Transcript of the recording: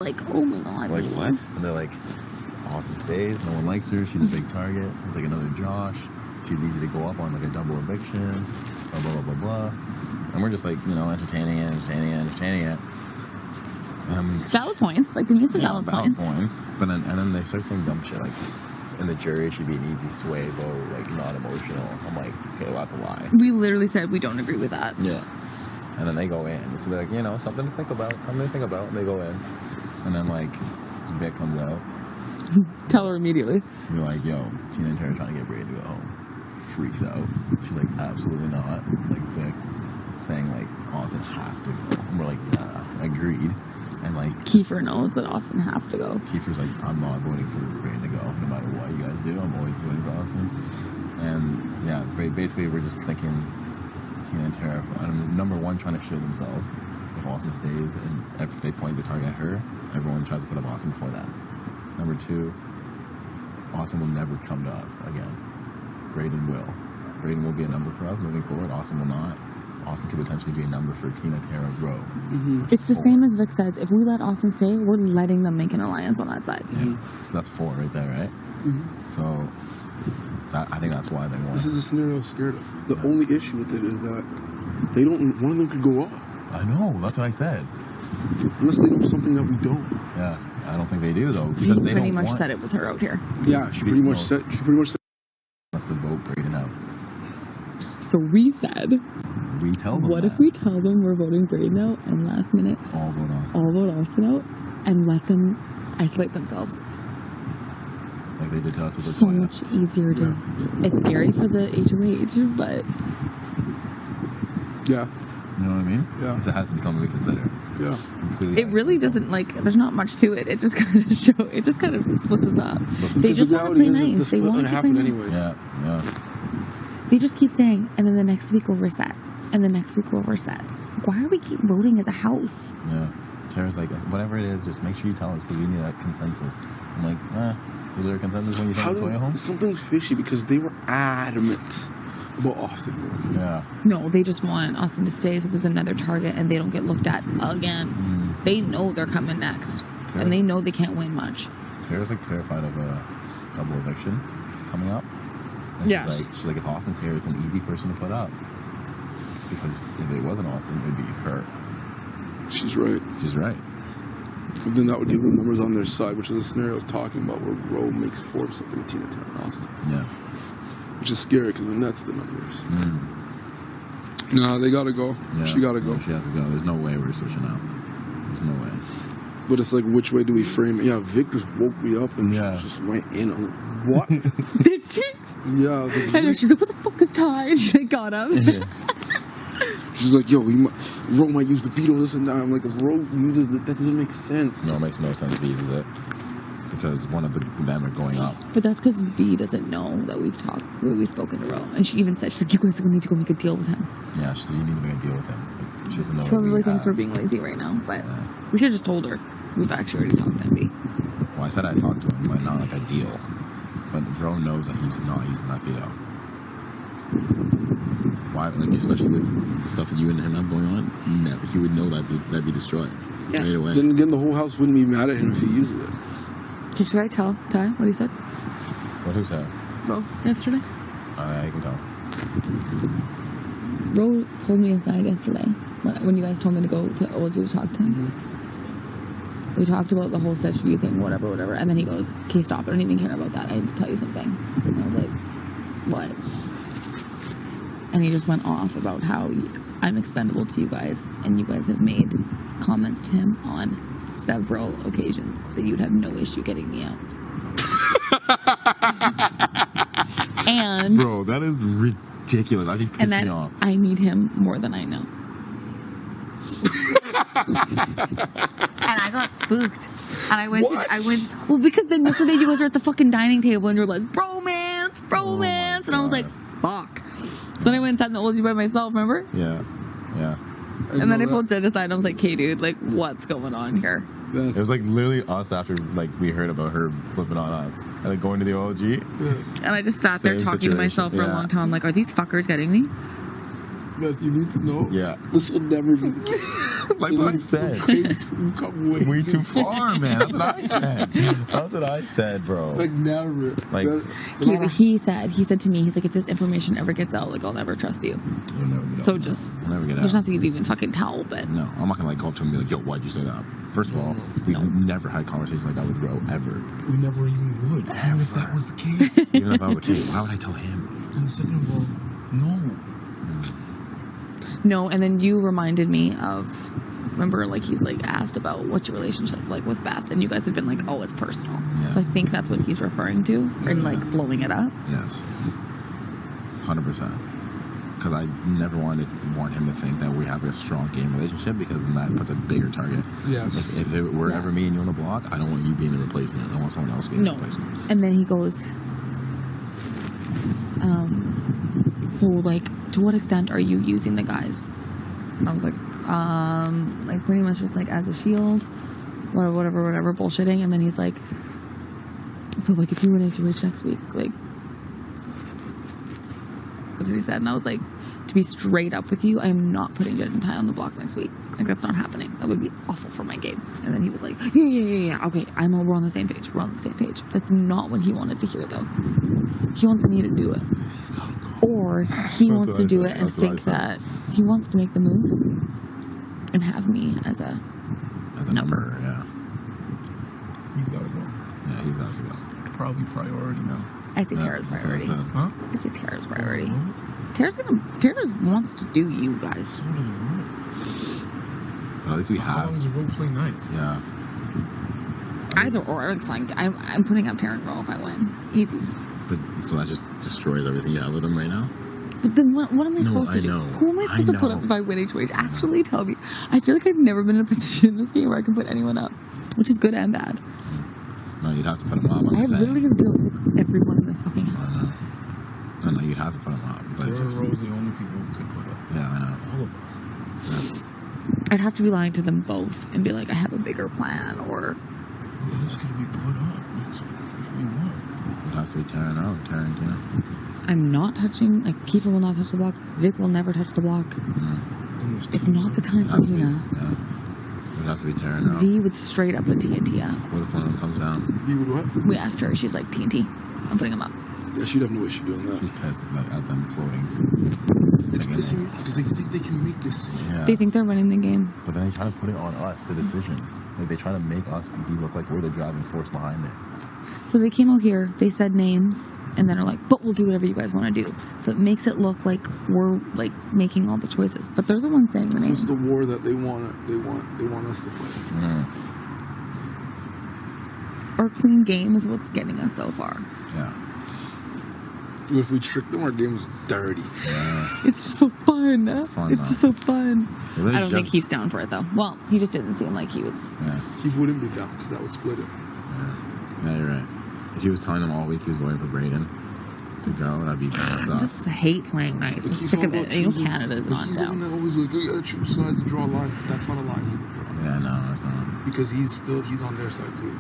like, oh my god. Like, what? And they're like, Austin stays, no one likes her, she's a big target. It's like another Josh. She's easy to go up on, like a double eviction, blah, blah, blah, blah, blah. And we're just like, you know, entertaining it. Valid points. Like, we need some valid points. But then they start saying dumb shit like, in the jury, it should be an easy sway vote, like, not emotional. I'm like, okay, well, that's a lie. We literally said we don't agree with that. Yeah. And then they go in. So they're like, you know, something to think about. And they go in. And then, like, Vic comes out. Tell her immediately. We're like, yo, Tina&Tera trying to get Brady to go home. Freaks out. She's like, absolutely not. Like, Vic saying, like, Austin has to go. And we're like, yeah, agreed. And, like... Kiefer knows that Austin has to go. Kiefer's like, I'm not voting for Brady to go. No matter what you guys do, I'm always voting for Austin. And, yeah, basically, we're just thinking Tina&Tera, number one, trying to shield themselves. If Austin stays and if they point the target at her, everyone tries to put up Austin before that. Number two, Austin will never come to us again. Braden will. Braden will be a number for us moving forward. Austin will not. Austin could potentially be a number for Tina&Tera Rowe. Mm-hmm. It's the same as Vic says. If we let Austin stay, we're letting them make an alliance on that side. Yeah. That's 4 right there, right? Mm-hmm. So I think that's why they want. This is a scenario I'm scared of. The only issue with it is that they don't. One of them could go off. I know. That's what I said. Unless they know something that we don't. Yeah, I don't think they do though. Because they pretty much said it was her out here. Yeah, she pretty much said. She pretty much said. Wants to vote Braden out. So we said. We tell them. What if we tell them we're voting Braden out and last minute all vote Austin out and let them isolate themselves? Like they did to us with the so much easier to. Yeah. It's scary for the HOH, but. Yeah. You know what I mean? Yeah. It has to be something we consider. Yeah. Completely. It really doesn't, like, there's not much to it. It just kind of splits us up. They just want to play nice. They want to play nice. Anyway. Yeah. They just keep saying, and then the next week we'll reset. And the next week we'll reset. Why are we keep voting as a house? Yeah. Tara's like, whatever it is, just make sure you tell us because we need that consensus. I'm like, was there a consensus when you sent Toya home? Something's fishy because they were adamant about Austin. Yeah. No, they just want Austin to stay so there's another target and they don't get looked at again. They know they're coming next. And they know they can't win much. Tara's like terrified of a double eviction coming up. And yeah. She's like, if Austin's here, it's an easy person to put up. Because if it wasn't Austin, it would be her. She's right. But then that would give them numbers on their side, which is the scenario I was talking about, where Rowe makes 4 of something with Tina&Tera and Austin. Yeah. Which is scary because then that's the numbers. No, they gotta go. Yeah. She gotta go. No, she has to go. There's no way we're switching out. There's no way. But it's like, which way do we frame it? Yeah, Vic just woke me up and just went in. I'm like, what? Did she? Yeah. I know. She's like, what the fuck is Ty? She got up. She's like, yo, Rowe might use the veto this and that. I'm like, if Rowe uses it, that doesn't make sense. No, it makes no sense if he uses it. Because one of them are going up. But that's because V doesn't know that we've spoken to Rowe. And she even said, she's like, you guys don't need to go make a deal with him. Yeah, she said, you need to make a deal with him. Like, she doesn't know. She probably thinks we're being lazy right now. But we should have just told her. We've actually already talked to V. Well, I said I talked to him, but not like a deal. But Rowe knows that he's not using that veto. Why? Like, especially with the stuff that you and him have going on, he would know that'd be destroyed right away. Then again, the whole house wouldn't be mad at him if he used it. Okay, should I tell Ty what he said? Who said? Rowe, yesterday. I can tell. Rowe pulled me aside yesterday when you guys told me to go to OLG to talk to him. We talked about the whole set using whatever, and then he goes, okay, stop, I don't even care about that. I need to tell you something. And I was like, what? And he just went off about how I'm expendable to you guys, and you guys have made comments to him on several occasions that you'd have no issue getting me out. And bro, that is ridiculous. That just pissed me off. I need him more than I know. And I got spooked. And I went, well, because then yesterday you guys were at the fucking dining table and you're like, bromance. Oh and I was like, fuck. So then I went and sat in the OLG by myself, remember? Yeah. And then I pulled Jed aside and I was like, okay, dude, like, what's going on here? It was like literally us after like we heard about her flipping on us and like going to the OLG. And I just sat there talking to myself for a long time. I'm like, are these fuckers getting me? Beth, you need to know. Yeah. This will never be the case. Like what I said. We've come way too far, man. That's what I said. That's what I said, bro. Like never. Like he said to me, he's like, if this information ever gets out, like I'll never trust you. So just never get out. There's nothing you'd even fucking tell, but no, I'm not gonna like go up to him and be like, yo, why'd you say that? First of all, we never had conversations like that with Ro ever. We never even would. Ever. Even if that was the case. Even if that was the case, why would I tell him? And second of all, no. No, and then you reminded me of, remember, like, he's, like, asked about what's your relationship like with Beth, and you guys have been like, oh, it's personal. Yeah. So I think that's what he's referring to, and, like, blowing it up. Yes. 100%. Because I never want him to think that we have a strong game relationship, because then that puts a bigger target. Yes. If it were ever me and you on the block, I don't want you being the replacement. I want someone else being the replacement. And then he goes, so, like, to what extent are you using the guys? And I was like, pretty much just, like, as a shield, whatever, bullshitting. And then he's like, so, like, if you win HOH next week, like, that's what he said. And I was like, to be straight up with you, I am not putting Jed and Ty on the block next week. Like, that's not happening. That would be awful for my game. And then he was like, yeah. Okay, we're on the same page. We're on the same page. That's not what he wanted to hear, though. He wants me to do it. Or he wants to do it and think that he wants to make the move and have me as a number. Yeah. He's got to go. Yeah, he's got to go. Probably priority now. I say Tara's priority. Huh? I say Tara's priority. Tara wants to do you guys. So does Ro. But at least we How have. long does Ro play nice? Yeah. Either or. It's fine. I'm putting up Tara and Ro if I win. Easy. But so that just destroys everything you have with him right now? But then what am I supposed to do? Who am I supposed to put up if I win HOH? Actually, tell me. I feel like I've never been in a position in this game where I can put anyone up, which is good and bad. No, you'd have to put him up. I have literally dealt with everyone in this fucking house. I know. No, you'd have to put him up. But Ro and Ro's the only people who could put up. Yeah, I know. All of us. Yeah. I'd have to be lying to them both and be like, I have a bigger plan, or... Who else could be put up next week if we want? It'd have to be Tara and Tina. I'm not touching... Like, Kiefer will not touch the block. Vic will never touch the block. It's not the time for Tina. Yeah. It'd have to be Tara and V would straight up put Tina. What if one of them comes down? V would what? We asked her. She's like, TNT. I'm putting him up. Yeah, she'd have no issue doing that. She's pissed at them floating. It's pissing me because they think they can make this. Yeah. They think they're winning the game. But then they try to put it on us, the decision. Like, they try to make us look like we're the driving force behind it. So they came out here, they said names, and then are like, but we'll do whatever you guys want to do. So it makes it look like we're, like, making all the choices. But they're the ones saying the names. This is the war that they want us to play. Our clean game is what's getting us so far. Yeah. If we trick them, our game is dirty. Yeah. It's just so fun. It's fun, It's just so fun. Really I don't think he's down for it, though. Well, he just didn't seem like he was. Yeah. He wouldn't be down because that would split it. Yeah, you're right. If he was telling them all week he was waiting for Braden to go, that'd be I just hate playing nice. I'm sick of it. You know, Canada's not he's down. the one that always like, you gotta choose sides and draw lines, but that's not a line. Yeah, no, that's not. Because he's on their side too.